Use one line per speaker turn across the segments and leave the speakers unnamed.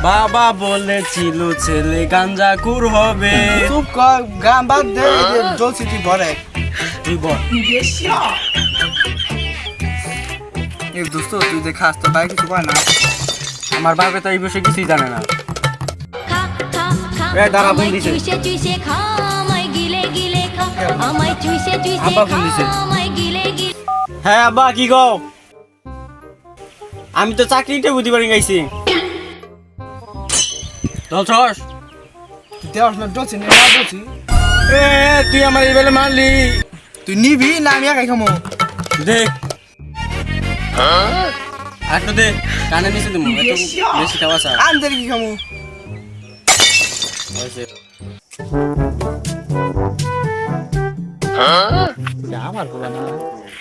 বাবা বলেছিল ছেলে গাঞ্জাকুর হবে।
চুপ কর, গান বাদ দে, জ্বলছি তুই ঘরে।
তুই বল।
এই দোস্ত তুই যে খাস তো ভাই কিছু কয় না।
আমার বাবা তো এই বিষয়ে কিছুই জানে না।
এ দাঁড়া,
ফোন দিছে। আব্বা ফোন দিছে। হ্যাঁ আব্বা কি গো? আমি তো চাকরিতে বুঝি পারি গাইছি। চলছস?
দেওয়াস না, জ্বলছি না জ্বলছি।
এ তুই আমার এই বেলে মারলি।
তুই নিবি না আমি একাই খামো?
দে আরেকটু দে, কানে নিচে দিমু, এত বেশি খাওয়া চা।
আনতে কি খামো?
আমার হলো না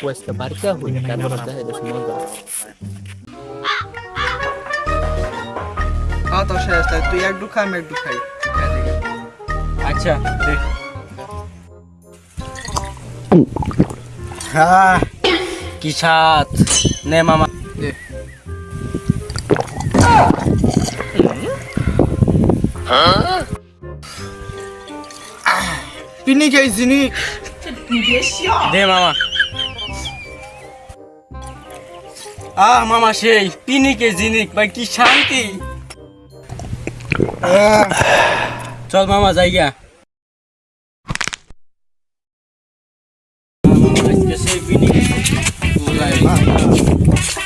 ওয়েস্টে বাড়িতে হই তারপর দেখা যাচ্ছে মজা
খাওয়া তো শেষ, তাই তুই একটু খা আমি একটু খাই।
আচ্ছা দে। হ্যাঁ কি স্বাদ। নে মামা
দে। পিনি খাইছি নি?
দে মামা। মামা সেই পিনিকে জিনিক ভাই কি শান্তি। চল মামা যাই গা।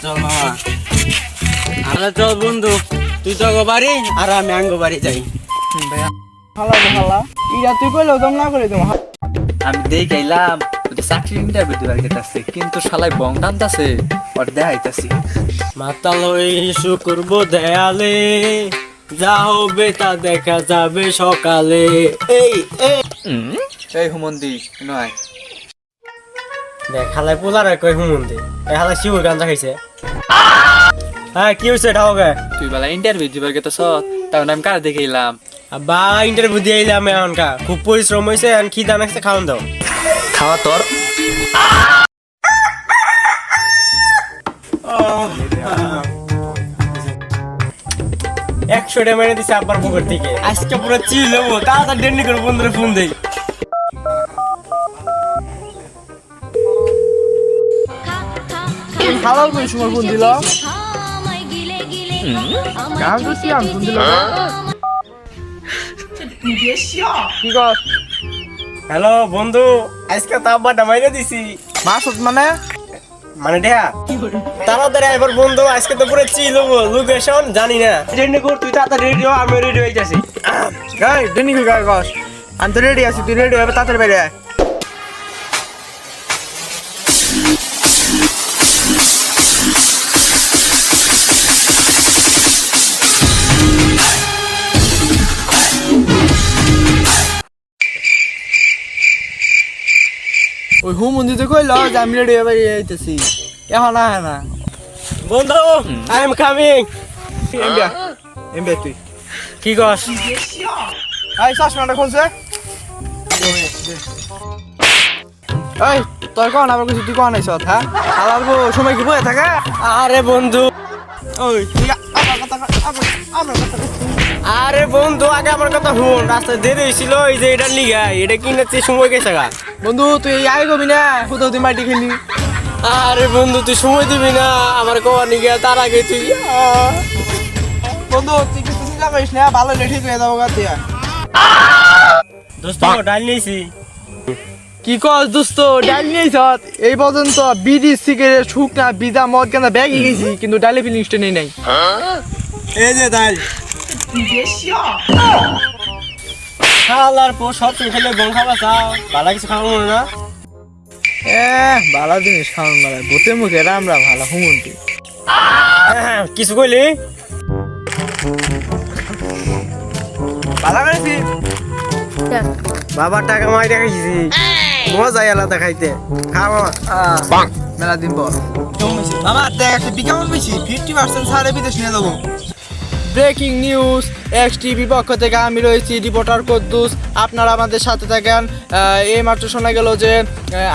চল মামা। আরে চল বন্ধু, তুই তো গো বাড়ি আর আমি আঙ্গো বাড়ি যাই।
হালা হালা ইরা তুই কইলো দম না করে দম।
আমি দেখাইলাম ওটা চাকরি ইন্টারভিউ দিবার গেতাছে কিন্তু শালাই বং টানতাছে ওটা দেখাইতাছি
মাতাল ইস্যু করবো দেয়ালে, যা হবে তা দেখা যাবে সকালে। এই
এই হুমন্দি নয়
দেখ হালাই পোলার কই হুমন্দি, এই হালাই শিউর গাঞ্জা খাইছে। হ্যাঁ কি হয়েছে এটা হবে?
তুই বেলা ইন্টারভিউ দিবার গেতাছ তখন আমি কার দেখাইলাম
বা ইন্টারভিউ দিয়ে এলাম এখনকা, খুব পরিশ্রম হয়েছে এখন কি দান আছে খাওয়ান দাও।
খাওয়া তোর
একশো টাকা মেরে দিছে আব্বার পকেট থেকে। আজকে পুরো চিল হবো, তাড়াতাড়ি ডেন্ডি করে বন্ধুরা ফোন দেই।
হালাল করে সময় ফোন দিল। গান করছি আমি ফোন দিল। কি কর?
হ্যালো বন্ধু, আজকে তো আব্বাটা মাইরে দিছি।
মাসুদ মানে?
মানে দেয়া তাড়াতাড়ি এবার বন্ধু, আজকে তো পুরো চিল হবো। লোকেশন জানি না, ডেন্ডি কর তুই তাড়াতাড়ি রেডি হ, আমি রেডি হয়ে যাচ্ছি।
এই ডেনি কি গায় কস? আমি তো রেডি আছি, তুই রেডি হবে তাড়াতাড়ি বাইরে আয়। ওই হুমন্দিতে কইল যে আমি রেডি হয়ে বাইরে আইতেছি, এখন আয় না।
বন্ধু আই এম কামিং।
এমবিয়া এমবিয়া তুই
কি কস?
এই চশমাটা খুলছে। এই তোর কোন আবার কিছু তুই কোন আইছ? হ্যাঁ হালাল সময় কি বয়ে থাকে?
আরে বন্ধু,
ওই তুই আমার কথা আমার কথা
আরে বন্ধু আগে আমার কথা শুন। রাস্তায় দেরি হয়েছিল, এই যে এটা লিগাই, এটা কিনেছে সময় গেছে গা।
বন্ধু তুই আই কবি না, কোথাও তুই মাটি খেলি।
আরে বন্ধু তুই সময় দিবি না আমার কোয়া নিগে, তার আগে তুই
বন্ধু তুই কিছু চিন্তা করিস না, ভালো লেঠি হয়ে যাবো গা তুই।
দোস্ত ডাল নিয়েছি।
কি কস দোস্ত, ডাল নিয়েছ? এই পর্যন্ত বিড়ি সিগারেট শুকনা বিজা মদ গাঁজা ব্যাগই গেছি, কিন্তু ডালে ফিলিংসটা নেই নাই।
এই যে ডাল খাওয়ার পর সব তুমি খেলে গম খাবা চাও, ভালো কিছু খাওয়া মনে না।
ভালো জিনিস খাওয়ান মানে গোতে মুখে রামরা ভালো হুমন্তি।
কিছু কইলি?
ভালো করেছি
বাবার টাকা মাই দেখাইছি, মজা আলাদা খাইতে। খাওয়া
মেলা দিন পর বাবা দেখ একটা বিজ্ঞাপন পেয়েছি, 50% ছাড়ে বিদেশ নিয়ে যাবো। ব্রেকিং নিউজ এক্স টিভি পক্ষ থেকে আমি রয়েছি রিপোর্টার কুদ্দুস। আপনারা আমাদের সাথে থাকেন। এই মাত্র শোনা গেল যে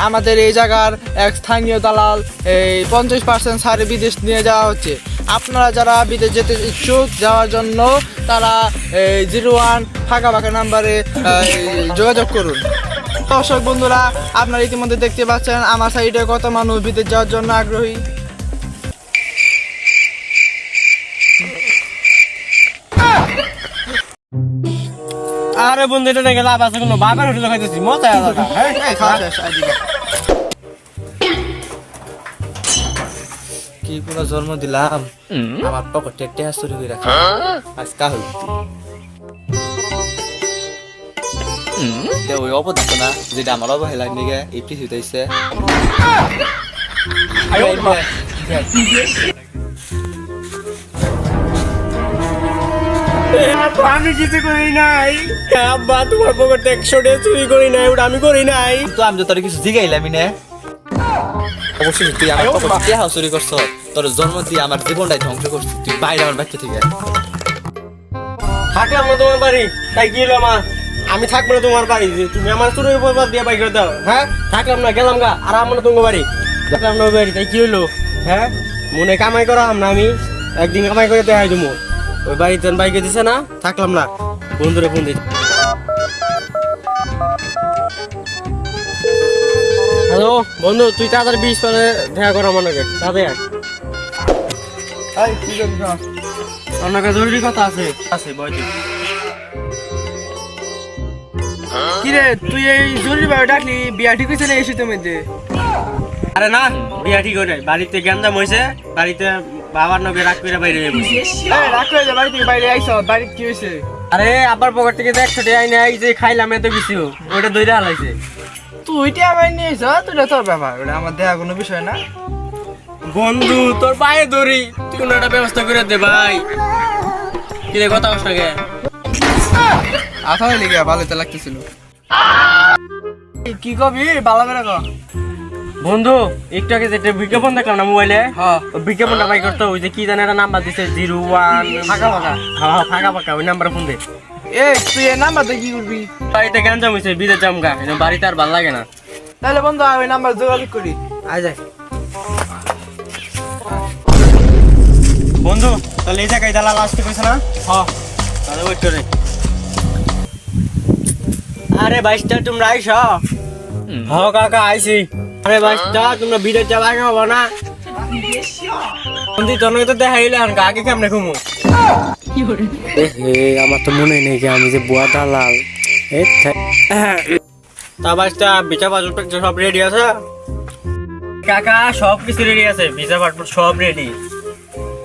আমাদের এই জায়গার এক স্থানীয় দালাল এই 50% ছাড়ে বিদেশ নিয়ে যাওয়া হচ্ছে। আপনারা যারা বিদেশ যেতে ইচ্ছুক যাওয়ার জন্য তারা 01 ফাঁকা ফাঁকা নাম্বারে যোগাযোগ করুন। দর্শক বন্ধুরা, আপনারা ইতিমধ্যে দেখতে পাচ্ছেন আমার সাইডে কত মানুষ বিদেশ যাওয়ার জন্য আগ্রহী।
আরে বন্ধু এটা নাকি লাভ আছে কোনো বাবার হোটেলে খাইতেছি মজা আলাদা।
এই খাওয়া শেষ, আইদিকে।
কি পুরো জন্ম দিলাম আমার পকেটে টেহা চুরি করে রাখি আজকা হইল ওই অবদান না যেটা আমার অবহেলার নিগে এই পৃথিবীতে আইছে
আমি কিছু করি নাই আব্বা, তোমার পকেট 100 টাকা চুরি করি নাই, ওটা আমি করি নাই।
তো আমি তো তোর কিছু জিগাইলামই না। অবশ্যই তুই আমার পকেটে টেহা চুরি করছ, তোর জন্ম দিয়ে আমার জীবনটাই ধ্বংস করছিস, তুই বাইরে আমার বাচ্চা থেকে।
থাকলাম না তোমার বাড়ি, তাই কি হলো আমার? আমি থাকবো না তোমার বাড়ি, যে তুমি আমার চুরির উপর দিয়ে বাই করে দাও। হ্যাঁ থাকলাম না, গেলাম গা, আর আমার তোমার বাড়ি থাকলাম না ওই বাড়ি, তাই কি হলো? হ্যাঁ মনে কামাই করাম না, আমি একদিন কামাই করে দেখাই দেবো। ওই বাড়িতে বাইকে দিছে না, থাকলাম না। বন্ধুরে ফোন দিই। হ্যালো বন্ধু, তুই তাড়াতাড়ি 20 পরে দেখা কর আমার নাকি, তাড়াতাড়ি আয়।
এই কি করছ?
আমার কাছে জরুরি কথা আছে আছে বয়স।
কি রে, তুই এই জরুরি ভাবে ডাকলি? বিয়া ঠিক হয়েছে না এই শীতের মধ্যে?
আরে না, বিয়া ঠিক হয় নাই, বাড়িতে গ্যাঞ্জাম হয়েছে, বাড়িতে বাবার নগে রাগ করে বাইরে যাবো।
এই রাখ করে যা, বাড়ি থেকে বাইরে আইছ, বাড়ি কি হয়েছে?
আরে আব্বার পকেট থেকে 100 টাকা আইনে এই যে খাইলাম এত কিছু, ওইটা দইরা হালাইছে।
তুই টিয়া বাই নিয়ে আইছ, তুই তোর ব্যাপার, ওটা আমার দেখা কোনো বিষয় না।
বন্ধু তোর পায়ে ধরি, তুই কোনো একটা ব্যবস্থা করে দে ভাই। কি রে কথা কষ্ট গে?
আথারে লেগে ভালো তো লাগতেছিল। কি কবি ভালো করে ক।
বন্ধু একটু আগে যেটা বিজ্ঞাপন দেখলাম না মোবাইলে,
হ্যাঁ
ওই বিজ্ঞাপনটা বাই করতে, ওই যে কি জানে একটা নাম্বার দিছে 01
ফাঁকা ফাঁকা।
হ্যাঁ ফাঁকা ফাঁকা, ওই নাম্বারে ফোন দে।
এই তুই এই নাম্বারটা কি করবি?
বাড়িতে গ্যাঞ্জাম হয়েছে, বিদেশ যাম গা, বাড়িতে আর ভালো লাগে না।
তাহলে বন্ধু আমি নাম্বার যোগাযোগ করি।
আয় যাই বন্ধু, তাহলে এই জায়গায় দালাল আসতে কইছে না? হ্যাঁ তাহলে ওয়েট করে। আরে বাইশটা তোমরা আইস? হ্যাঁ কাকা আইসি। আরে বাইশটা তোমরা বিদেশ যাবা হবো না? বন্ধু তোর তো দেখাইলে আগে কেমনে ঘুমো? আমার তো মনে নেই যে আমি যে বুয়া দালাল। তা বাইশটা বিচার পাসপোর্ট সব রেডি আছে কাকা? সব কিছু রেডি আছে, ভিসা পাসপোর্ট সব রেডি।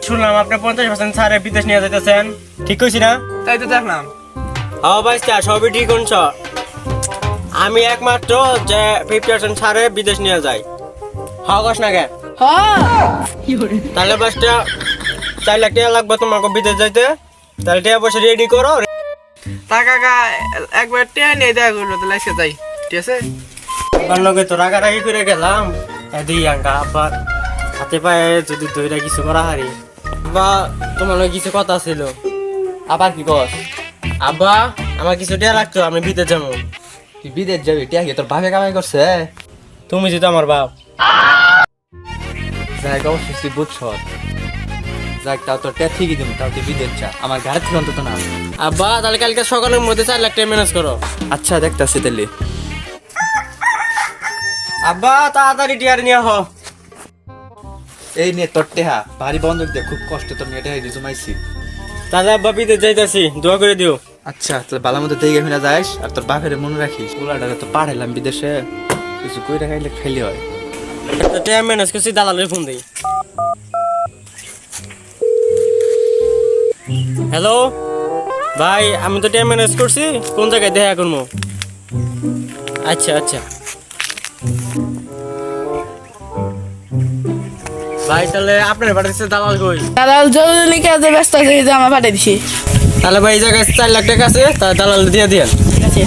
শুনলাম আপনি 50% ছাড়ে বিদেশ নিয়ে যাইতেছেন, ঠিক কইছি না?
তাই তো দেখলাম।
হ্যাঁ ভাইস্তা সবই ঠিক শুনছ। আমি একমাত্র যে 50% ছাড়ে বিদেশ নিয়ে যাই। হ্যাঁ কস না কে? তাহলে বাসটা 4 লাখ টাকা লাগবে তোমাকে বিদেশ যাইতে, তাহলে টাকা পয়সা রেডি করো।
তা কাকা একবার টিয়া নিয়ে দেখা করলো, তাহলে আজকে যাই, ঠিক আছে?
আমার লগে তো রাগারাগি করে গেলাম, এদিকে আঙ্কা আবার হাতে পায়ে যদি দইরা কিছু করা হারি। বা তোমার লগে কিছু কথা ছিল।
আবার কি কস?
আব্বা আমার কিছু টাকা লাগতো, আমি বিদেশ যাবো।
তুই বিদেশ যাবি, টিয়া কি তোর বাপে কামাই করছে?
তুমি যেটা আমার বাপ।
যাই অবশ্যই তুই বুঝছ, যাক তাও তোর টিয়া ঠিকই দিবি, তাও তুই বিদেশ যা, আমার গাড়ি থেকে অন্তত না।
আব্বা তাহলে কালকে সকালের মধ্যে 4 লাখ টাকা ম্যানেজ করো।
আচ্ছা দেখতাছি তাহলে।
আব্বা তাড়াতাড়ি টিয়ার নিয়ে হ।
এই নে তোর টেহা, বাড়ি বন্ধক দিয়ে খুব কষ্ট তোর মেয়েটা হেঁটে জমাইছি।
তাহলে আব্বা বিদেশ যাইতাছি, দোয়া করে দিও।
আচ্ছা তাহলে বালার মধ্যে দেখে ফেলা যাইস, আর তোর বাপের মনে রাখিস, ওলাটাকে তো পাঠাইলাম বিদেশে, কিছু কইরা খাইলে খাইলে হয়।
একটা টাকা ম্যানেজ করছি, দালালের ফোন দিই। হ্যালো ভাই, আমি তো টাকা ম্যানেজ করছি, কোন জায়গায় দেখা করবো? আচ্ছা আচ্ছা ভাই, তাহলে আপনার পাঠাচ্ছে দালাল কই?
দালাল জরুরি কাজে ব্যস্ত আছে, এই যে আমার পাঠিয়ে দিছি।
তাহলে ভাই এই জায়গায় 4 লাখ টাকা আছে, তা দালাল দিয়ে দিন।
ঠিক আছে।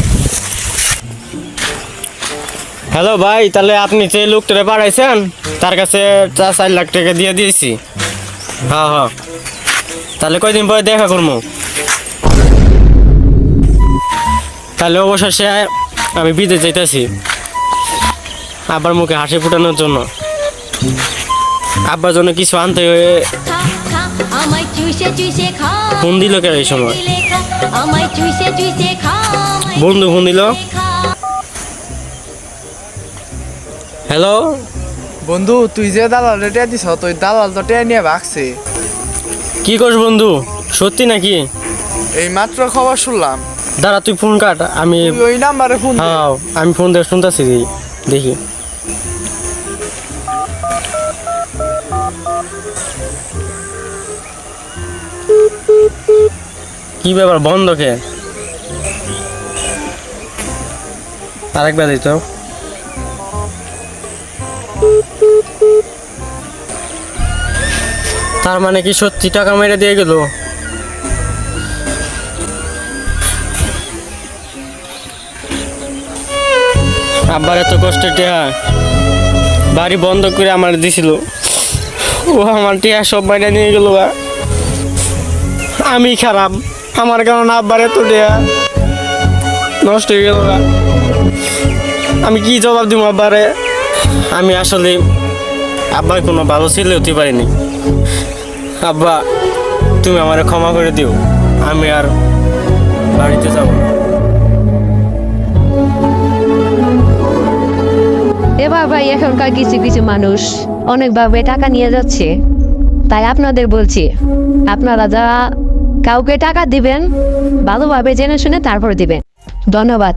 হ্যালো ভাই, তাহলে আপনি যে লোকটা পাঠাইছেন তার কাছে 4 লাখ টাকা দিয়ে দিয়েছি। হ্যাঁ হ্যাঁ, তাহলে কয়দিন পরে দেখা করবো? তাহলে অবশেষে আমি বিদেশ যাইতেছি, আব্বার মুখে হাসি ফুটানোর জন্য, আব্বার জন্য কিছু আনতে
আমায় চুষে চুষে খা
ফোন দিল কেন এই সময়?
দিলে খা আমায় চুষে চুষে খা আমায়
বন্ধু ফোন দিল।
খা
হ্যালো,
বন্ধু তুই যে দালাল টেয়া দিছ তুই দালাল তো টেয়া নিয়ে ভাগছে।
কি করছ বন্ধু? সত্যি নাকি?
এই মাত্র খবর শুনলাম।
দাঁড়া তুই ফোন কাট, আমি
তুই ওই নাম্বারে ফোন দে।
হ্যাঁ আমি ফোন দিয়ে শুনতেছি, দেখি। কি ব্যাপার, বন্ধ কে? আরেকবার দিত। তার মানে কি সত্যি টাকা মেরে দিয়ে গেল? আব্বার এত কষ্ট টিয়া বাড়ি বন্ধ করে আমার দিছিল, ও আমার টিয়া সব বাইরে নিয়ে গেল। আমি খারাপ, আমার কারণে আব্বার এত টিয়া নষ্ট হয়ে গেল। আমি কি জবাব দিব আব্বারে? আমি আসলে আব্বার কোনো ভালো ছেলে হতে পারিনি। আব্বা তুমি আমার ক্ষমা করে দিও, আমি আর বাড়িতে যাব না।
এবার ভাই এখনকার কিছু কিছু মানুষ অনেকভাবে টাকা নিয়ে যাচ্ছে, তাই আপনাদের বলছি আপনারা যারা কাউকে টাকা দিবেন ভালোভাবে জেনে শুনে তারপর দিবেন। ধন্যবাদ।